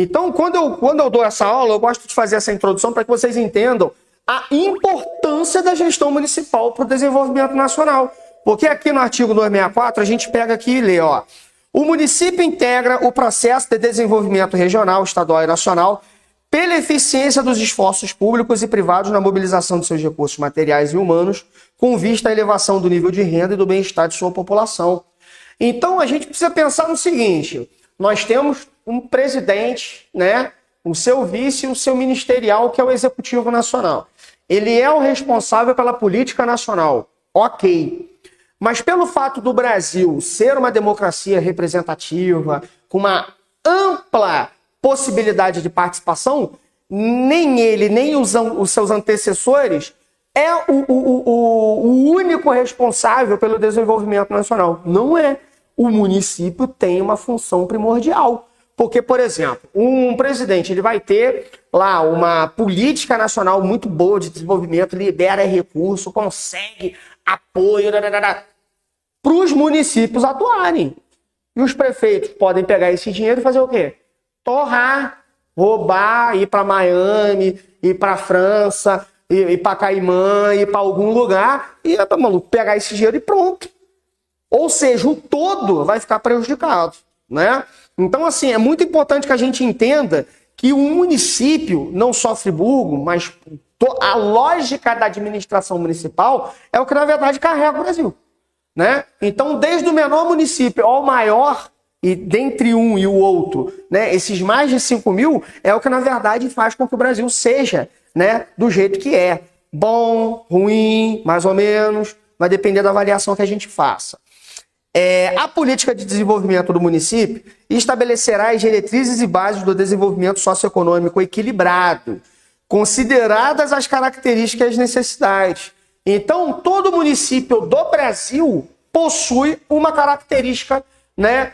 Então, quando eu dou essa aula, eu gosto de fazer essa introdução para que vocês entendam a importância da gestão municipal para o desenvolvimento nacional. Porque aqui no artigo 264, a gente pega aqui e lê, ó. O município integra o processo de desenvolvimento regional, estadual e nacional pela eficiência dos esforços públicos e privados na mobilização de seus recursos materiais e humanos, com vista à elevação do nível de renda e do bem-estar de sua população. Então, a gente precisa pensar no seguinte, nós temos um presidente, né, o seu vice e o seu ministerial, que é o Executivo Nacional. Ele é o responsável pela política nacional, ok. Mas pelo fato do Brasil ser uma democracia representativa, com uma ampla possibilidade de participação, nem ele, nem os seus antecessores é o único responsável pelo desenvolvimento nacional. Não é. O município tem uma função primordial. Porque, por exemplo, um presidente ele vai ter lá uma política nacional muito boa de desenvolvimento, libera recurso, consegue apoio para os municípios atuarem. E os prefeitos podem pegar esse dinheiro e fazer o quê? Torrar, roubar, ir para Miami, ir para França, ir para Caimã, ir para algum lugar e pegar esse dinheiro e pronto. Ou seja, o todo vai ficar prejudicado, né? Então, assim, é muito importante que a gente entenda que o município, não só Friburgo, mas a lógica da administração municipal é o que, na verdade, carrega o Brasil, né? Então, desde o menor município ao maior, e dentre um e o outro, né, esses mais de 5 mil, é o que, na verdade, faz com que o Brasil seja, né, do jeito que é. Bom, ruim, mais ou menos, vai depender da avaliação que a gente faça. A política de desenvolvimento do município estabelecerá as diretrizes e bases do desenvolvimento socioeconômico equilibrado, consideradas as características e as necessidades. Então, todo município do Brasil possui uma característica, né,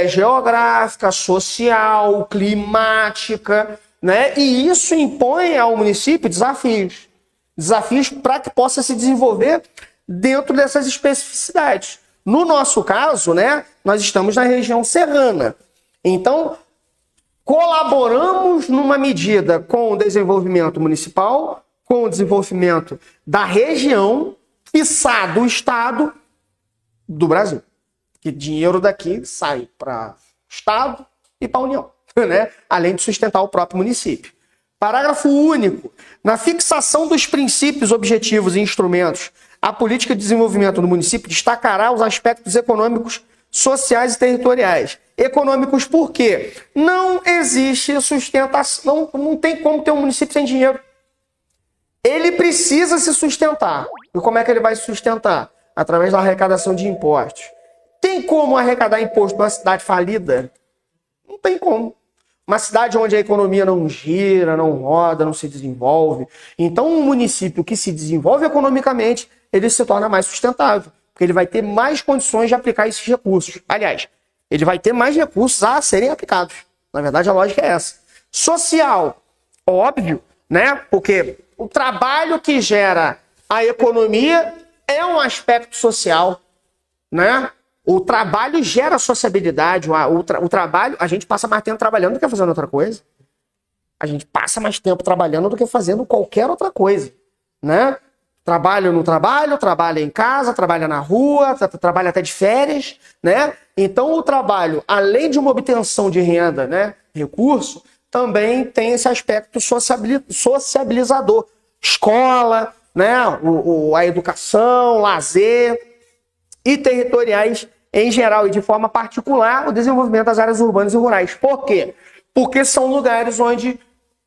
geográfica, social, climática, né, e isso impõe ao município desafios para que possa se desenvolver dentro dessas especificidades. No nosso caso, né, nós estamos na região serrana. Então, colaboramos numa medida com o desenvolvimento municipal, com o desenvolvimento da região, quiçá do estado do Brasil. Que dinheiro daqui sai para o estado e para a União, né? Além de sustentar o próprio município. Parágrafo único. Na fixação dos princípios, objetivos e instrumentos, a política de desenvolvimento do município destacará os aspectos econômicos, sociais e territoriais. Econômicos por quê? Não existe sustentação, não tem como ter um município sem dinheiro. Ele precisa se sustentar. E como é que ele vai se sustentar? Através da arrecadação de impostos. Tem como arrecadar imposto numa cidade falida? Não tem como. Uma cidade onde a economia não gira, não roda, não se desenvolve. Então, um município que se desenvolve economicamente, ele se torna mais sustentável, porque ele vai ter mais condições de aplicar esses recursos. Aliás, ele vai ter mais recursos a serem aplicados. Na verdade, a lógica é essa. Social, óbvio, né? Porque o trabalho que gera a economia é um aspecto social, né? O trabalho gera sociabilidade. O trabalho, a gente passa mais tempo trabalhando do que fazendo outra coisa. A gente passa mais tempo trabalhando do que fazendo qualquer outra coisa, né? Trabalha no trabalho, trabalha em casa, trabalha na rua, trabalha até de férias, né? Então o trabalho, além de uma obtenção de renda, né, recurso, também tem esse aspecto sociabilizador. Escola, né, a educação, lazer e territoriais em geral e de forma particular o desenvolvimento das áreas urbanas e rurais. Por quê? Porque são lugares onde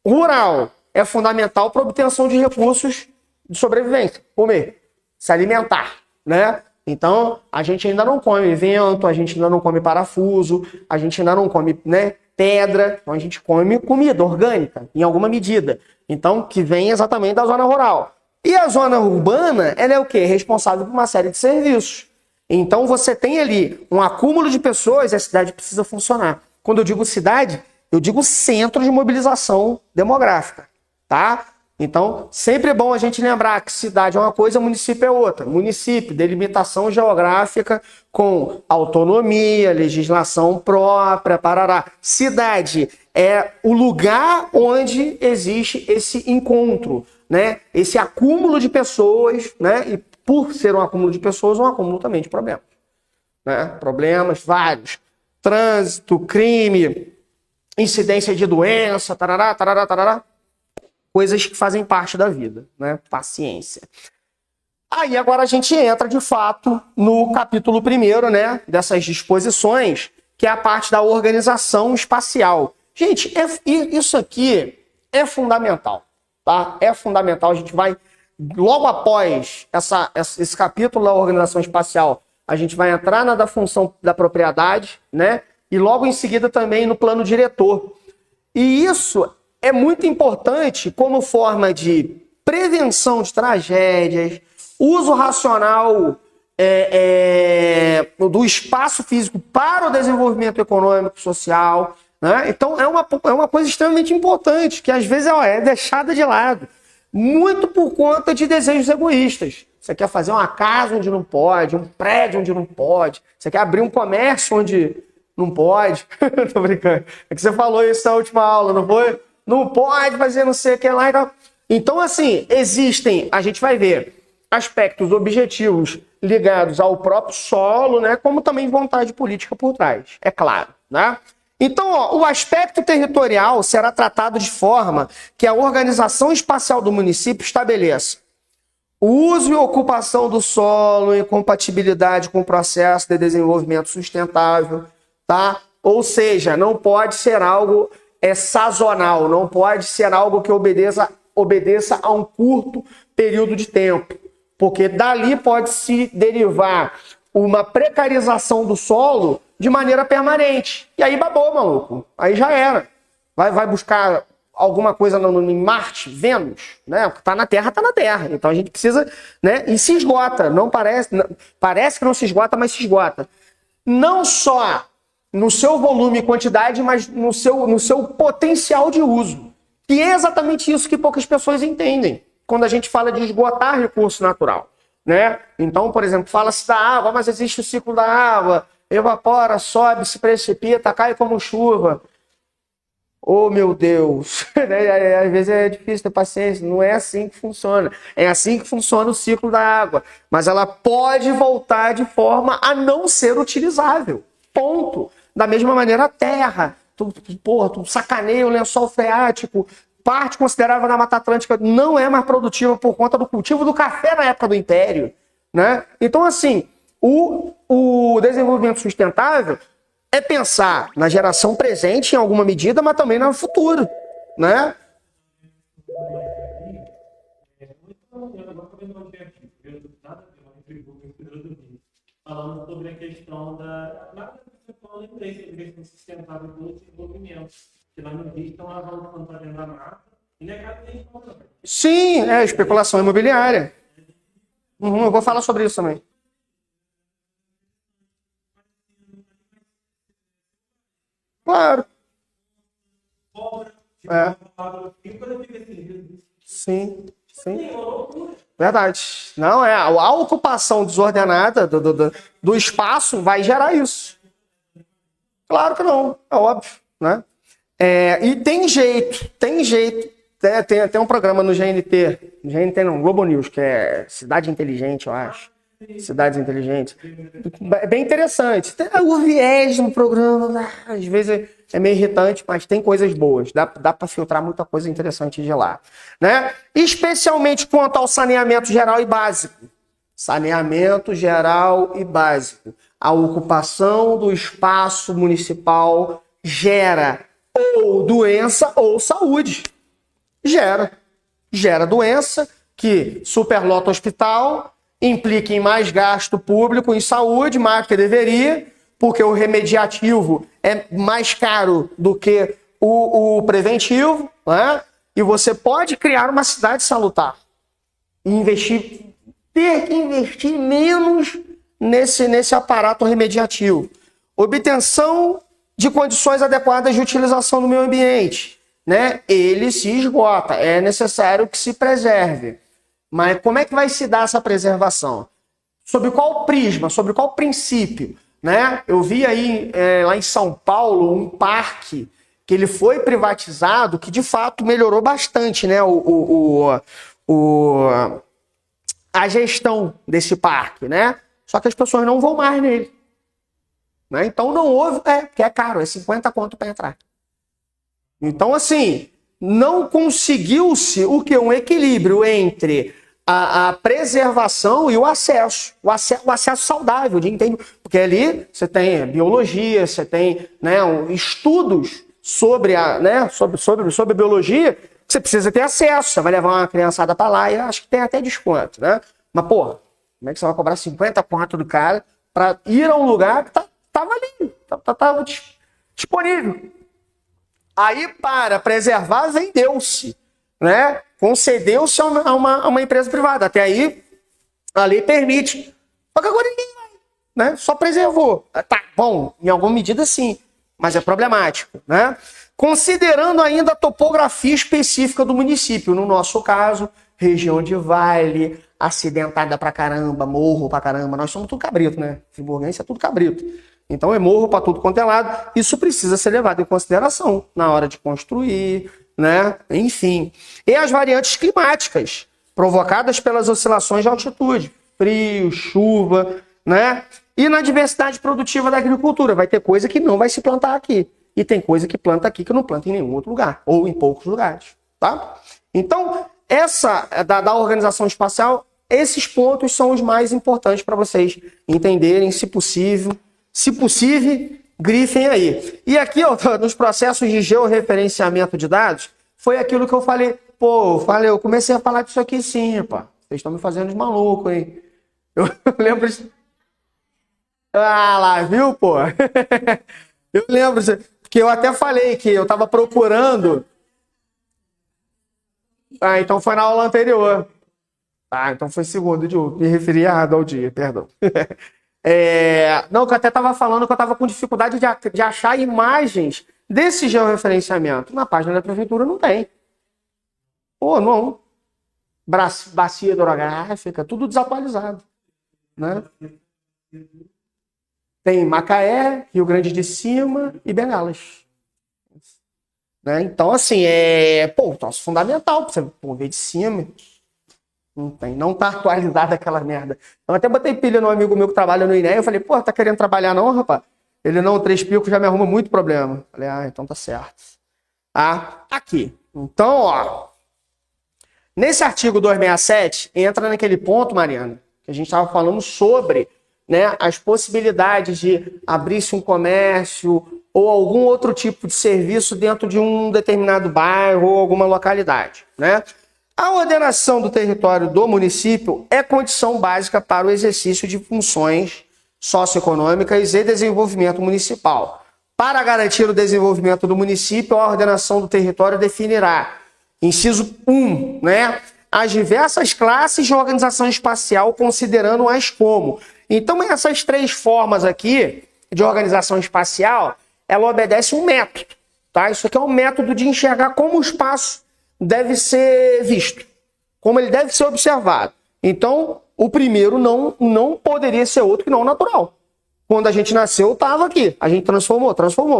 rural é fundamental para a obtenção de recursos de sobrevivência, comer, se alimentar, né? Então, a gente ainda não come vento, a gente ainda não come parafuso, a gente ainda não come, né, pedra, então a gente come comida orgânica, em alguma medida. Então, que vem exatamente da zona rural. E a zona urbana, ela é o quê? Responsável por uma série de serviços. Então, você tem ali um acúmulo de pessoas e a cidade precisa funcionar. Quando eu digo cidade, eu digo centro de mobilização demográfica, tá? Então, sempre é bom a gente lembrar que cidade é uma coisa, município é outra. Município, delimitação geográfica com autonomia, legislação própria, parará. Cidade é o lugar onde existe esse encontro, né? Esse acúmulo de pessoas, né? E por ser um acúmulo de pessoas, um acúmulo também de problemas, né? Problemas vários. Trânsito, crime, incidência de doença, tarará, tarará, tarará. Coisas que fazem parte da vida, né? Paciência. Aí agora a gente entra, de fato, no capítulo 1º, né? Dessas disposições, que é a parte da organização espacial. Gente, isso aqui é fundamental, tá? É fundamental. A gente vai, logo após esse capítulo da organização espacial, a gente vai entrar na da função da propriedade, né? E logo em seguida também no plano diretor. E isso é muito importante como forma de prevenção de tragédias, uso racional do espaço físico para o desenvolvimento econômico e social, né? Então é uma coisa extremamente importante, que às vezes é deixada de lado, muito por conta de desejos egoístas. Você quer fazer uma casa onde não pode, um prédio onde não pode, você quer abrir um comércio onde não pode. Tô brincando. É que você falou isso na última aula, não foi? Não pode fazer não sei o que lá e tal. Então, assim, existem, a gente vai ver aspectos objetivos ligados ao próprio solo, né, como também vontade política por trás, é claro, né? Então, ó, o aspecto territorial será tratado de forma que a organização espacial do município estabeleça o uso e ocupação do solo em compatibilidade com o processo de desenvolvimento sustentável, tá? Ou seja, não pode ser algo sazonal, não pode ser algo que obedeça a um curto período de tempo, porque dali pode se derivar uma precarização do solo de maneira permanente. E aí babou, maluco. Aí já era. Vai buscar alguma coisa em Marte, Vênus, né? O que está na Terra, está na Terra. Então a gente precisa, né? E se esgota. Não parece que não se esgota, mas se esgota. Não só no seu volume e quantidade, mas no seu potencial de uso. Que é exatamente isso que poucas pessoas entendem quando a gente fala de esgotar recurso natural, né? Então, por exemplo, fala-se da água, mas existe o ciclo da água, evapora, sobe, se precipita, cai como chuva. Oh, meu Deus! Às vezes é difícil ter paciência, não é assim que funciona. É assim que funciona o ciclo da água, mas ela pode voltar de forma a não ser utilizável. Ponto. Da mesma maneira, a terra. Tu sacaneia o lençol freático, parte considerável da Mata Atlântica não é mais produtiva por conta do cultivo do café na época do Império, né? Então, assim, o desenvolvimento sustentável é pensar na geração presente em alguma medida, mas também no futuro, né? Falando sobre a questão da empresa sustentável do desenvolvimento. Que lá no Rio estão avançando para dentro da mata e negado nem falando. Sim, é especulação imobiliária. Eu vou falar sobre isso também. Claro. Sim, sim. Verdade. Não, a ocupação desordenada do espaço vai gerar isso. Claro que não, é óbvio, né? E tem jeito. Tem um programa no GNT não, Globo News, que é Cidade Inteligente, eu acho. Cidades Inteligentes. É bem interessante. Tem o viés no programa, às vezes é meio irritante, mas tem coisas boas. Dá para filtrar muita coisa interessante de lá, né? Especialmente quanto ao saneamento geral e básico. Saneamento geral e básico. A ocupação do espaço municipal gera ou doença ou saúde. Gera doença, que superlota o hospital, implica em mais gasto público em saúde, mais que deveria, porque o remediativo é mais caro do que o preventivo, né? E você pode criar uma cidade salutar e ter que investir menos nesse aparato remediativo. Obtenção de condições adequadas de utilização do meio ambiente, né? Ele se esgota, é necessário que se preserve. Mas como é que vai se dar essa preservação? Sobre qual prisma, sobre qual princípio, né? Eu vi aí lá em São Paulo um parque que ele foi privatizado, que de fato melhorou bastante, né, a gestão desse parque, né? Só que as pessoas não vão mais nele. Né? Então não houve, porque é caro, é 50 conto para entrar. Então, assim, não conseguiu-se o que? Um equilíbrio entre a preservação e o acesso. O acesso saudável, de entender. Porque ali você tem biologia, você tem, né, estudos sobre sobre biologia, que você precisa ter acesso. Você vai levar uma criançada para lá e acho que tem até desconto, né? Mas, porra, como é que você vai cobrar 50 conto do cara para ir a um lugar que estava ali, estava disponível? Aí, para preservar, vendeu-se, né? Concedeu-se a uma empresa privada. Até aí, a lei permite. Só que agora ninguém vai, né? Só preservou. Tá bom, em alguma medida sim, mas é problemático, né? Considerando ainda a topografia específica do município, no nosso caso, região de vale, acidentada pra caramba, morro pra caramba. Nós somos tudo cabrito, né? Friburguense é tudo cabrito. Então é morro para tudo quanto é lado. Isso precisa ser levado em consideração na hora de construir, né? Enfim. E as variantes climáticas provocadas pelas oscilações de altitude, frio, chuva, né? E na diversidade produtiva da agricultura, vai ter coisa que não vai se plantar aqui. E tem coisa que planta aqui que não planta em nenhum outro lugar, ou em poucos lugares, tá? Então, essa da organização espacial, esses pontos são os mais importantes para vocês entenderem, se possível, grifem aí. E aqui, ó, nos processos de georreferenciamento de dados, foi aquilo que eu falei. Pô, eu comecei a falar disso aqui sim, pá. Vocês estão me fazendo de maluco, hein? Eu lembro disso. Ah lá, viu, pô? Eu lembro disso. Porque eu até falei que eu estava procurando. Ah, então foi na aula anterior. Ah, então foi segundo, me referi errado ao dia, perdão. Não, que eu até estava falando que eu estava com dificuldade de achar imagens desse georreferenciamento. Na página da prefeitura não tem. Pô, não. Bacia hidrográfica, tudo desatualizado. Né? Tem Macaé, Rio Grande de Cima e Bengalas. Né? Então, assim, troço fundamental para você ver de cima. Não tá atualizada aquela merda. Eu até botei pilha no amigo meu que trabalha no INEA. Eu falei, pô, tá querendo trabalhar não, rapaz? Ele, não, 3 picos já me arruma muito problema. Eu falei, então tá certo. Aqui. Então, ó. Nesse artigo 267, entra naquele ponto, Mariana, que a gente estava falando sobre, né, as possibilidades de abrir-se um comércio ou algum outro tipo de serviço dentro de um determinado bairro ou alguma localidade, né? A ordenação do território do município é condição básica para o exercício de funções socioeconômicas e desenvolvimento municipal. Para garantir o desenvolvimento do município, a ordenação do território definirá, inciso 1, né, as diversas classes de organização espacial, considerando-as como. Então, essas 3 formas aqui de organização espacial, ela obedece um método, tá? Isso aqui é um método de enxergar como o espaço deve ser visto, como ele deve ser observado. Então, o primeiro não poderia ser outro que não o natural. Quando a gente nasceu, estava aqui. A gente transformou.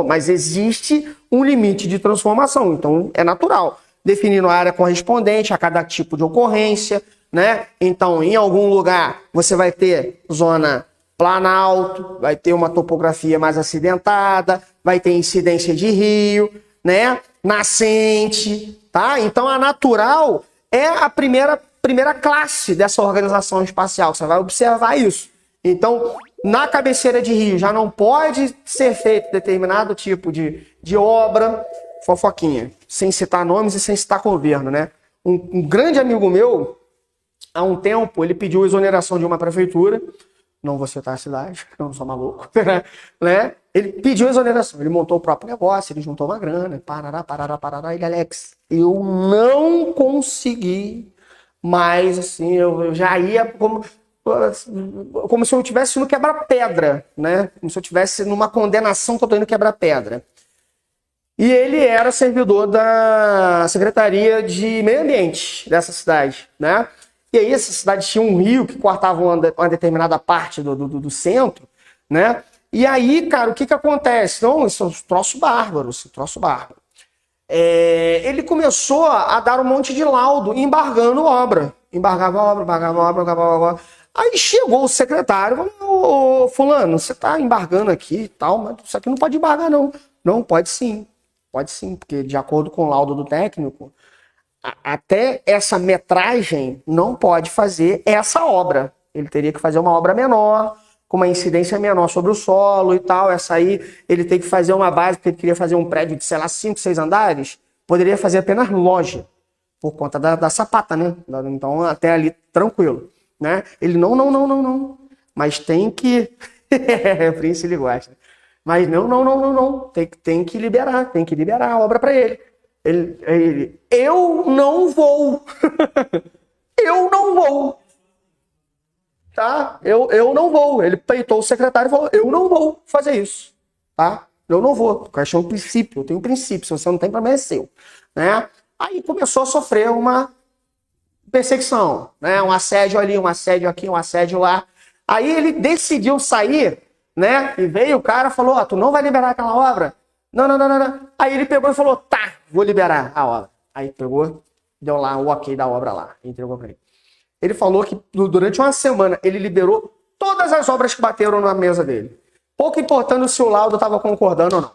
Mas existe um limite de transformação, então é natural. Definindo a área correspondente a cada tipo de ocorrência, né? Então, em algum lugar, você vai ter zona planalto, vai ter uma topografia mais acidentada, vai ter incidência de rio, né? Nascente, tá? Então, a natural é a primeira classe dessa organização espacial. Você vai observar isso. Então, na cabeceira de rio já não pode ser feito determinado tipo de obra, fofoquinha, sem citar nomes e sem citar governo, né? Um grande amigo meu, há um tempo, ele pediu exoneração de uma prefeitura, não vou citar a cidade, eu não sou maluco, né? Ele pediu exoneração, ele montou o próprio negócio, ele juntou uma grana, parará, ele, Alex, eu não consegui, mas assim, eu já ia como se eu estivesse no quebra-pedra, né? Como se eu estivesse numa condenação que eu estou indo quebra-pedra. E ele era servidor da Secretaria de Meio Ambiente dessa cidade, né? E aí essa cidade tinha um rio que cortava uma determinada parte do centro, né? E aí, cara, o que acontece? Não, isso é um troço bárbaro, esse troço bárbaro. Ele começou a dar um monte de laudo, embargando obra. Embargava obra. Aí chegou o secretário e falou, ô, fulano, você tá embargando aqui e tal, mas isso aqui não pode embargar, não. Não, pode sim, porque de acordo com o laudo do técnico, até essa metragem não pode fazer essa obra. Ele teria que fazer uma obra menor, com uma incidência menor sobre o solo e tal. Essa aí, ele tem que fazer uma base, porque ele queria fazer um prédio de, sei lá, 5, 6 andares, poderia fazer apenas loja, por conta da sapata, né? Então, até ali, tranquilo, né? Ele, não. Mas tem que... O Prince, ele gosta. Mas não. Tem que liberar a obra para ele. Eu não vou. Eu não vou. Tá? Eu não vou. Ele peitou o secretário e falou, eu não vou fazer isso. Tá? Eu não vou. Porque eu acho um princípio. Eu tenho um princípio. Se você não tem, problema é seu. Né? Aí começou a sofrer uma perseguição. Né? Um assédio ali, um assédio aqui, um assédio lá. Aí ele decidiu sair, né? E veio o cara e falou, tu não vai liberar aquela obra? Não. Aí ele pegou e falou, tá, vou liberar a obra. Aí pegou, deu lá o ok da obra lá, entregou pra ele. Ele falou que durante uma semana ele liberou todas as obras que bateram na mesa dele. Pouco importando se o laudo estava concordando ou não.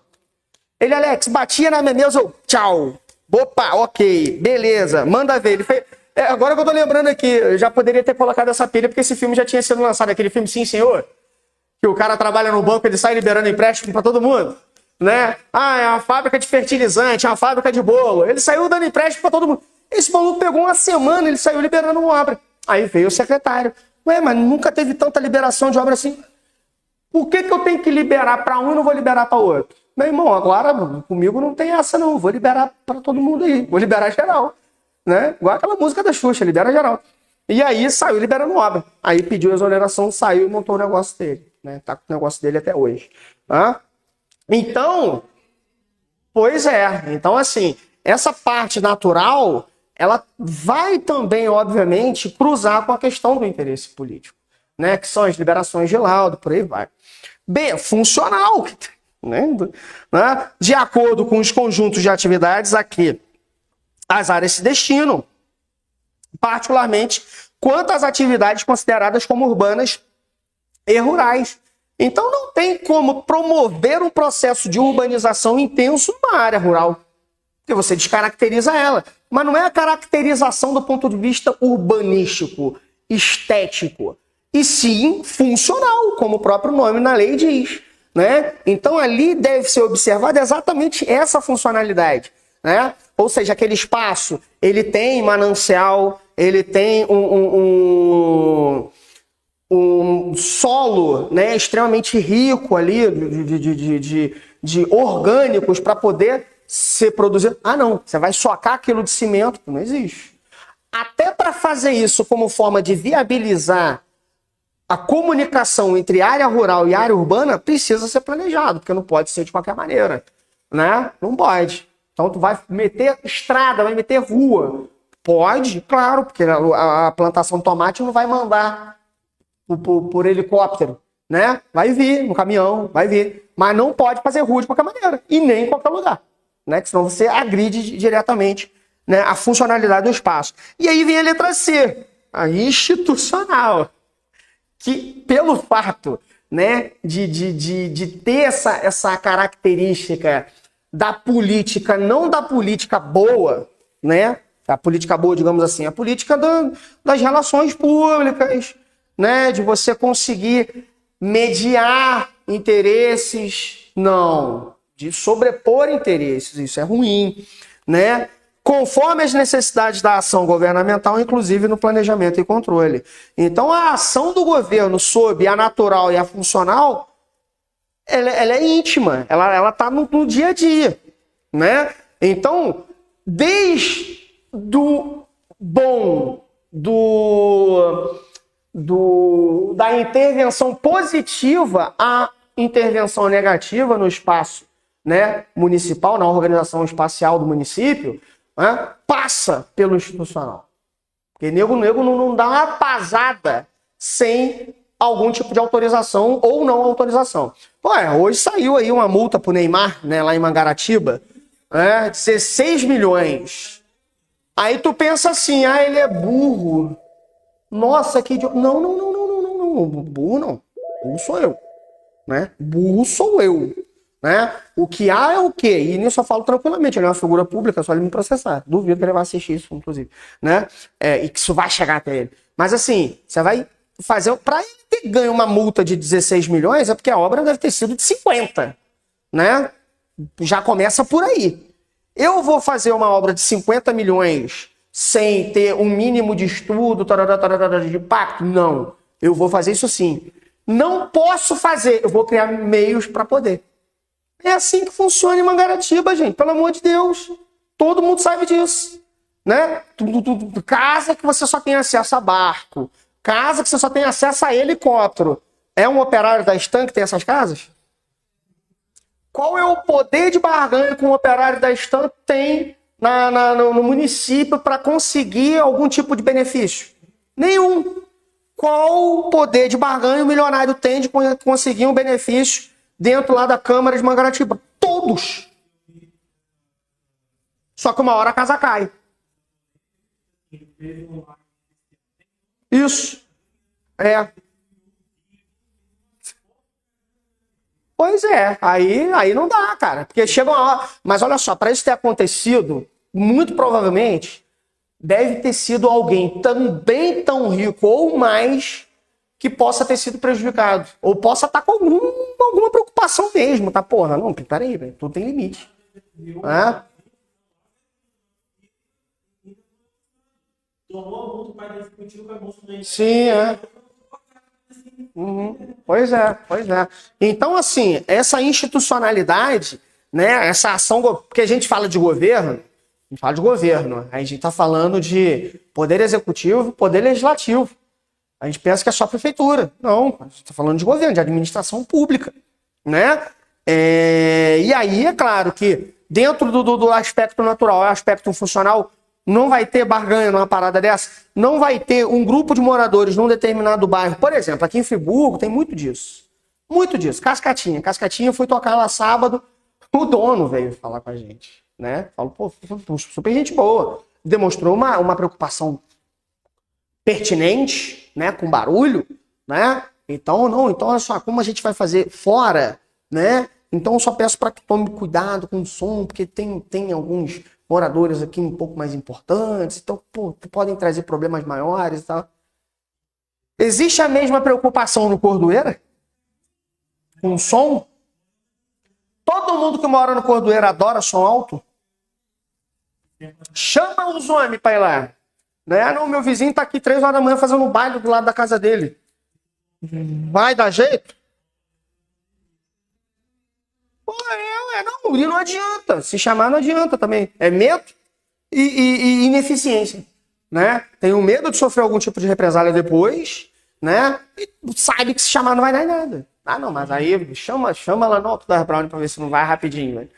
Ele, Alex, batia na minha mesa, eu, tchau. Opa, ok, beleza, manda ver. Ele fez... agora que eu tô lembrando aqui, eu já poderia ter colocado essa pilha, porque esse filme já tinha sido lançado, aquele filme Sim, Senhor, que o cara trabalha no banco, ele sai liberando empréstimo para todo mundo, né? É uma fábrica de fertilizante, é uma fábrica de bolo. Ele saiu dando empréstimo para todo mundo. Esse maluco pegou uma semana, ele saiu liberando uma obra. Aí veio o secretário. Mas nunca teve tanta liberação de obra assim. Por que eu tenho que liberar para um e não vou liberar para outro? Meu irmão, agora comigo não tem essa não. Vou liberar para todo mundo aí. Vou liberar geral. Né? Igual aquela música da Xuxa, libera geral. E aí saiu liberando obra. Aí pediu exoneração, saiu e montou o negócio dele. Né? Tá com o negócio dele até hoje. Então, pois é. Então, assim, essa parte natural, ela vai também, obviamente, cruzar com a questão do interesse político, né? Que são as liberações de laudo, por aí vai. B, funcional, né? De acordo com os conjuntos de atividades aqui, as áreas se destinam, particularmente quanto às atividades consideradas como urbanas e rurais. Então não tem como promover um processo de urbanização intenso numa área rural, porque você descaracteriza ela. Mas não é a caracterização do ponto de vista urbanístico, estético, e sim funcional, como o próprio nome na lei diz. Né? Então ali deve ser observada exatamente essa funcionalidade. Né? Ou seja, aquele espaço, ele tem manancial, ele tem um solo, né, extremamente rico ali de orgânicos para poder ser produzido. Não, você vai socar aquilo de cimento, não existe. Até para fazer isso como forma de viabilizar a comunicação entre área rural e área urbana, precisa ser planejado, porque não pode ser de qualquer maneira. Né? Não pode. Então tu vai meter estrada, vai meter rua. Pode, claro, porque a plantação de tomate não vai mandar por helicóptero, né? Vai vir no caminhão, vai vir. Mas não pode fazer rua de qualquer maneira. E nem em qualquer lugar. Né? Senão você agride diretamente, né, a funcionalidade do espaço. E aí vem a letra C, a institucional. Que pelo fato, né, de ter essa característica da política, não da política boa, né? A política boa, digamos assim, a política das relações públicas, né? De você conseguir mediar interesses, não, de sobrepor interesses, isso é ruim, né? Conforme as necessidades da ação governamental, inclusive no planejamento e controle. Então, a ação do governo sobre a natural e a funcional, ela é íntima, ela está no dia a dia, né? Então, desde do bom, da intervenção positiva à intervenção negativa no espaço, né, municipal, na organização espacial do município, né, passa pelo institucional. Porque nego não dá uma pasada sem algum tipo de autorização ou não autorização. Ué, hoje saiu aí uma multa pro Neymar, né, lá em Mangaratiba, né, 16 milhões. Aí tu pensa assim, ele é burro. Nossa, que idiota. Não, não, não, não, não, não, não, burro não. Burro sou eu, né? Burro sou eu, né? O que há é o quê? E nisso eu falo tranquilamente, ele é uma figura pública, só ele me processar. Duvido que ele vai assistir isso, inclusive, né? E que isso vai chegar até ele. Mas assim, você vai fazer... Para ele ter ganho uma multa de 16 milhões, é porque a obra deve ter sido de 50, né? Já começa por aí. Eu vou fazer uma obra de 50 milhões sem ter um mínimo de estudo, de impacto? Não. Eu vou fazer isso sim. Não posso fazer, eu vou criar meios para poder. É assim que funciona em Mangaratiba, gente. Pelo amor de Deus. Todo mundo sabe disso, né? Casa que você só tem acesso a barco. Casa que você só tem acesso a helicóptero. É um operário da Stan que tem essas casas? Qual é o poder de barganha que um operário da Stan tem no município para conseguir algum tipo de benefício? Nenhum. Qual o poder de barganha o milionário tem de conseguir um benefício dentro lá da Câmara de Mangaratiba? Todos. Só que uma hora a casa cai. Isso. Pois é, aí não dá, cara. Porque chega uma hora. Mas olha só, para isso ter acontecido, muito provavelmente deve ter sido alguém também tão rico ou mais que possa ter sido prejudicado. Ou possa estar com alguma preocupação mesmo, tá? Porra, não, peraí, velho, tudo tem limite. Sim, Pois é. Então, assim, essa institucionalidade, né, essa ação, porque a gente fala de governo, a gente está falando de poder executivo, poder legislativo. A gente pensa que é só prefeitura. Não, a gente está falando de governo, de administração pública, né? E aí, é claro que dentro do aspecto natural, aspecto funcional, não vai ter barganha numa parada dessa, não vai ter um grupo de moradores num determinado bairro. Por exemplo, aqui em Friburgo tem muito disso. Muito disso. Cascatinha, fui tocar lá sábado, o dono veio falar com a gente, né? Falou, pô, super gente boa. Demonstrou uma preocupação pertinente, né? Com barulho, né? Então, olha só, como a gente vai fazer fora, né? Então, eu só peço para que tome cuidado com o som, porque tem alguns moradores aqui um pouco mais importantes, então, pô, podem trazer problemas maiores e tal. Existe a mesma preocupação no Cordoeira? Com som? Todo mundo que mora no Cordoeira adora som alto? Chama os homens para ir lá. Né? Não, meu vizinho tá aqui 3 horas da manhã fazendo um baile do lado da casa dele. Vai dar jeito? Pô, não, e não adianta. Se chamar não adianta também. É medo e ineficiência, né? Tem o medo de sofrer algum tipo de represália depois, né? E sabe que se chamar não vai dar em nada. Ah, não, mas aí chama lá no Alto da Brown pra ver se não vai rapidinho, velho.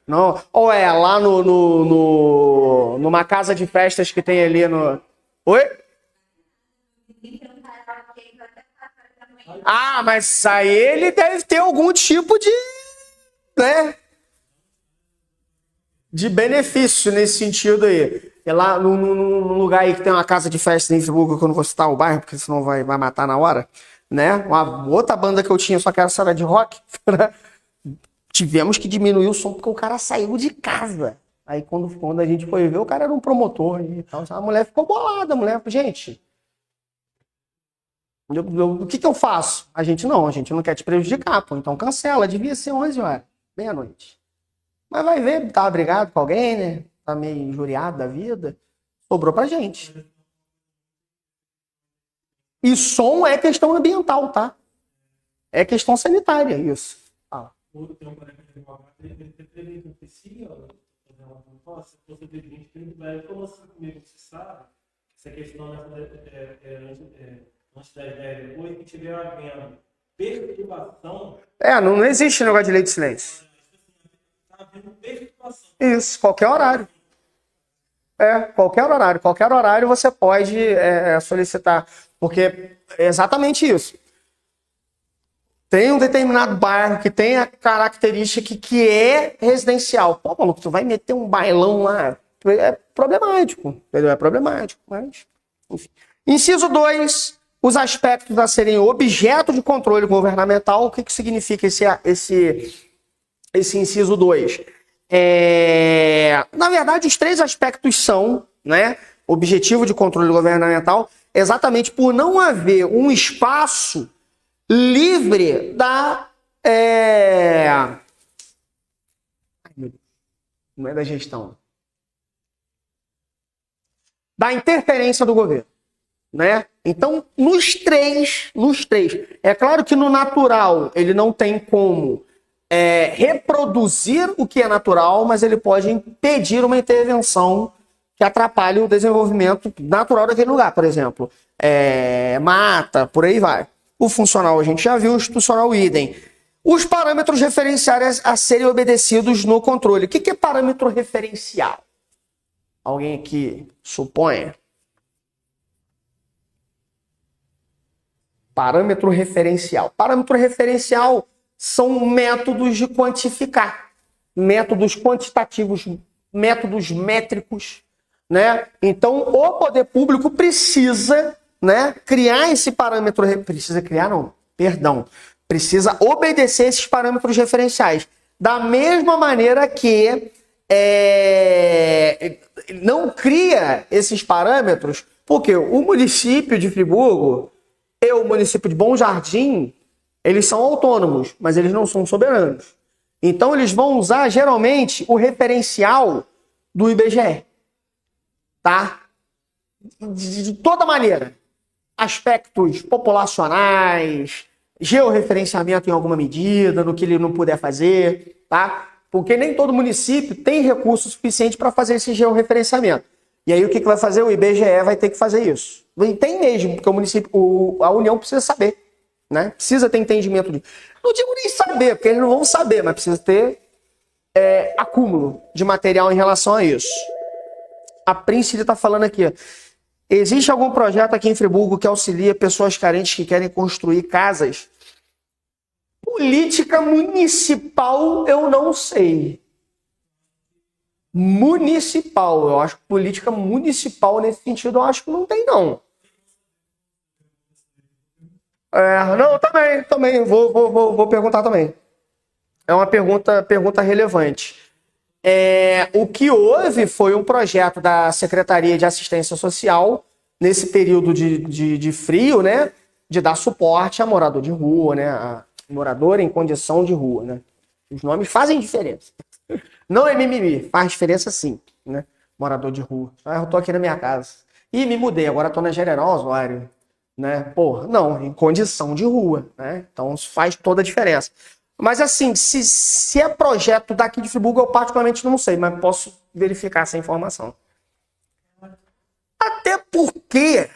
Não, ou lá numa casa de festas que tem ali no... Oi? Ah, mas aí ele deve ter algum tipo de... né? De benefício nesse sentido aí. É lá num lugar aí que tem uma casa de festa em Friburgo, que eu não vou citar o bairro, porque senão vai matar na hora, né? Uma outra banda que eu tinha, só que essa era de rock, né? Tivemos que diminuir o som porque o cara saiu de casa. Aí quando a gente foi ver, o cara era um promotor e tal. A mulher ficou bolada, a mulher, gente... O que eu faço? A gente não quer te prejudicar, pô, então cancela, devia ser 11 horas, meia-noite. Mas vai ver, tava brigado com alguém, né? Tá meio injuriado da vida, sobrou pra gente. E som é questão ambiental, tá? É questão sanitária, isso. Essa questão antes da ideia depois, que tiver havendo perturbação. Não existe negócio de lei de silêncio. Está havendo perturbação. Isso, qualquer horário. Qualquer horário. Qualquer horário você pode solicitar Porque é exatamente isso. Tem um determinado bairro que tem a característica que é residencial. Pô, maluco, tu vai meter um bailão lá. É problemático, entendeu? É problemático, mas... Enfim. Inciso 2, os aspectos a serem objeto de controle governamental. O que significa esse inciso 2? Na verdade, os 3 aspectos são, né, objetivo de controle governamental, exatamente por não haver um espaço livre da... Não é da gestão. Da interferência do governo, né? Então, nos três, é claro que no natural ele não tem como reproduzir o que é natural, mas ele pode impedir uma intervenção que atrapalhe o desenvolvimento natural daquele lugar, por exemplo, mata, por aí vai. O funcional a gente já viu, o institucional idem. Os parâmetros referenciais a serem obedecidos no controle. O que é parâmetro referencial? Alguém aqui supõe? Parâmetro referencial. Parâmetro referencial são métodos de quantificar. Métodos quantitativos, métodos métricos, né? Então, o poder público precisa, né, criar esse parâmetro... Precisa obedecer esses parâmetros referenciais. Da mesma maneira que não cria esses parâmetros, porque o município de Friburgo e o município de Bom Jardim, eles são autônomos, mas eles não são soberanos. Então eles vão usar geralmente o referencial do IBGE, tá? De toda maneira, aspectos populacionais, georreferenciamento em alguma medida, no que ele não puder fazer, tá? Porque nem todo município tem recurso suficiente para fazer esse georreferenciamento. E aí o que vai fazer? O IBGE vai ter que fazer isso. E tem mesmo, porque o município, a União precisa saber, né? Precisa ter entendimento disso. Não digo nem saber, porque eles não vão saber, mas precisa ter acúmulo de material em relação a isso. A Príncipe está falando aqui, ó. Existe algum projeto aqui em Friburgo que auxilia pessoas carentes que querem construir casas? Política municipal, eu não sei. Municipal, eu acho que política municipal nesse sentido, eu acho que não tem, não. Não, também, vou perguntar também. É uma pergunta relevante. O que houve foi um projeto da Secretaria de Assistência Social, nesse período de frio, né? De dar suporte a morador de rua, né? A morador em condição de rua, né? Os nomes fazem diferença. Não é mimimi, faz diferença sim, né? Morador de rua. Eu tô aqui na minha casa. E me mudei, agora tô na General Osório, né? Pô, não, em condição de rua, né? Então isso faz toda a diferença. Mas assim, se é projeto daqui de Friburgo, eu particularmente não sei, mas posso verificar essa informação. Até porque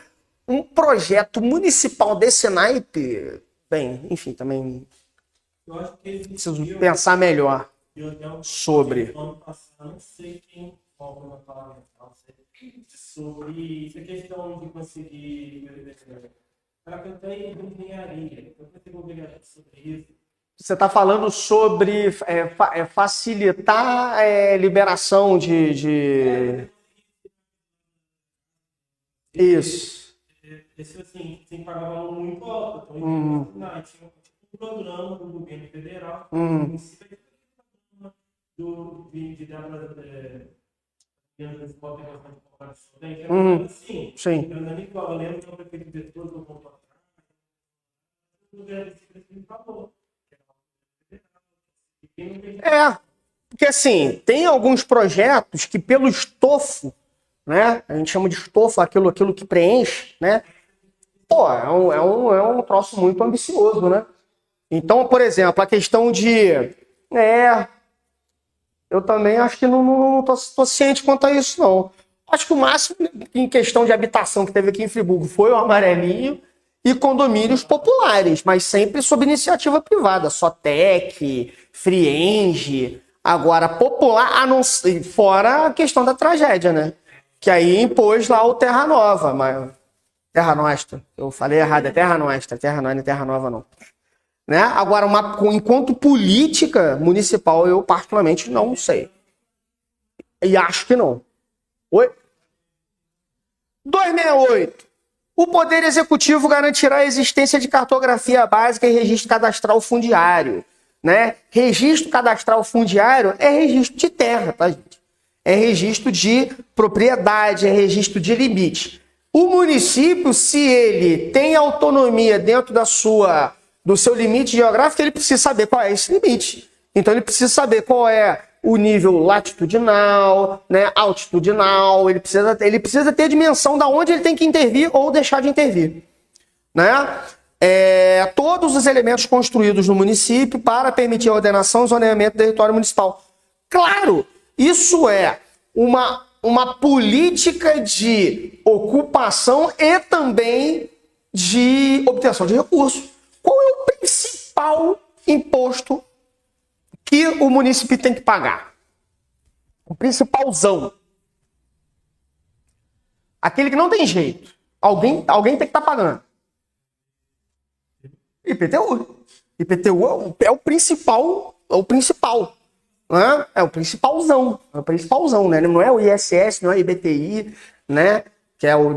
um projeto municipal desse naipe, bem, enfim, também preciso pensar melhor sobre. Não sei quem na parlamentar, sobre essa questão de conseguir para cantar em engenharia. Eu pensei sobre isso. Você está falando sobre facilitar a liberação de... Isso. Esse, assim, tem que pagar um valor muito alto. Então, tinha um programa do governo federal, Sim. Eu lembro que o prefeito de todo o ponto atrás, porque assim, tem alguns projetos que pelo estofo, né? A gente chama de estofo aquilo que preenche, né? Pô, é um troço muito ambicioso, né? Então, por exemplo, a questão de... eu também acho que não tô ciente quanto a isso, não. Acho que o máximo em questão de habitação que teve aqui em Friburgo foi o amarelinho e condomínios populares, mas sempre sob iniciativa privada, Sotec, Frienge, agora popular, fora a questão da tragédia, né? Que aí impôs lá o Terra Nova, mas Terra Nostra. Eu falei errado, é Terra Nostra. Terra não é Terra Nova, não. Né? Agora, enquanto política municipal, eu particularmente não sei. E acho que não. Oi? 268. O Poder Executivo garantirá a existência de cartografia básica e registro cadastral fundiário. Né? Registro cadastral fundiário é registro de terra, tá, gente? É registro de propriedade, é registro de limite. O município, se ele tem autonomia dentro do seu limite geográfico, ele precisa saber qual é esse limite. Então ele precisa saber qual é o nível latitudinal, né, altitudinal, ele precisa ter a dimensão da onde ele tem que intervir ou deixar de intervir. Né? Todos os elementos construídos no município para permitir a ordenação e zoneamento do território municipal. Claro, isso é uma política de ocupação e também de obtenção de recursos. Qual é o principal imposto que o município tem que pagar? O principalzão. Aquele que não tem jeito. Alguém tem que estar pagando. IPTU. IPTU é o principal. Né? É o principalzão. É o principalzão, né? Não é o ISS, não é o IBTI, né? Que é o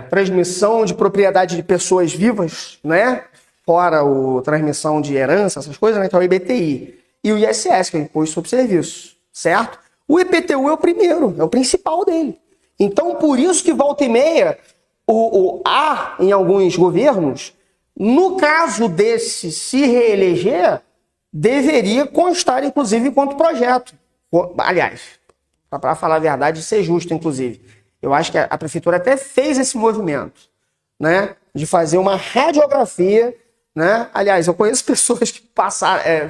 transmissão de propriedade de pessoas vivas, né? Fora a transmissão de herança, essas coisas, né? Que é o IBTI. E o ISS, que é o Imposto sobre Serviço, certo? O IPTU é o primeiro, é o principal dele. Então, por isso que volta e meia, há em alguns governos, no caso desse se reeleger, deveria constar, inclusive, enquanto projeto. Aliás, para falar a verdade e ser justo, inclusive, eu acho que a prefeitura até fez esse movimento, né? De fazer uma radiografia, né? Aliás, eu conheço pessoas que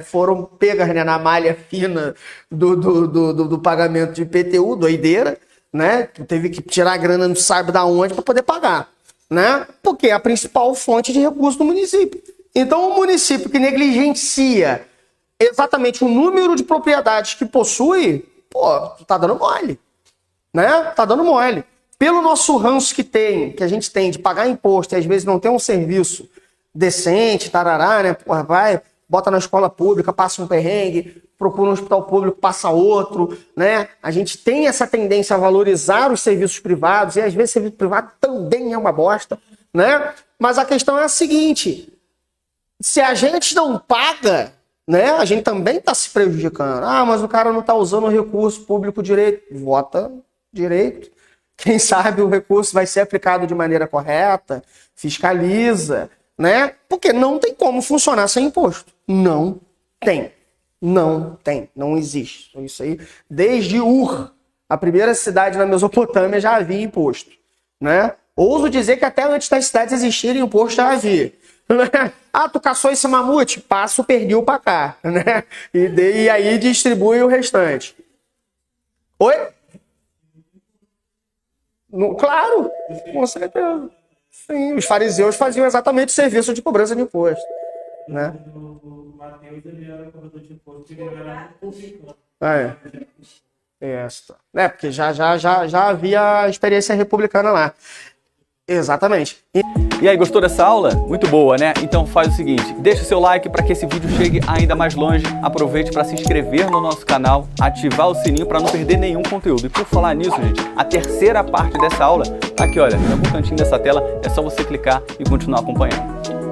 foram pegas, né, na malha fina do pagamento de IPTU, doideira, né? Teve que tirar a grana não sabe da onde para poder pagar, né? Porque é a principal fonte de recurso do município. Então, o município que negligencia exatamente o número de propriedades que possui, tá dando mole, né? Tá dando mole. Pelo nosso ranço que a gente tem de pagar imposto e às vezes não ter um serviço decente, tarará, né? Bota na escola pública, passa um perrengue, procura um hospital público, passa outro, né? A gente tem essa tendência a valorizar os serviços privados e às vezes o serviço privado também é uma bosta, né? Mas a questão é a seguinte, se a gente não paga, né? A gente também está se prejudicando. Mas o cara não está usando o recurso público direito. Vota direito. Quem sabe o recurso vai ser aplicado de maneira correta, fiscaliza, né? Porque não tem como funcionar sem imposto. Não tem. Não existe. Isso aí, desde Ur, a primeira cidade na Mesopotâmia, já havia imposto, né? Ouso dizer que até antes das cidades existirem, imposto já havia. Né? Tu caçou esse mamute? Passa o pernil pra cá, né? E aí distribui o restante. Oi? Claro, com certeza. Sim, os fariseus faziam exatamente o serviço de cobrança de imposto, né? O Mateus, ele era cobrador de imposto, ele era republicano. Porque já havia experiência republicana lá. Exatamente. E aí, gostou dessa aula? Muito boa, né? Então faz o seguinte, deixa o seu like para que esse vídeo chegue ainda mais longe, aproveite para se inscrever no nosso canal, ativar o sininho para não perder nenhum conteúdo. E por falar nisso, gente, a terceira parte dessa aula tá aqui, olha, em algum cantinho dessa tela, é só você clicar e continuar acompanhando.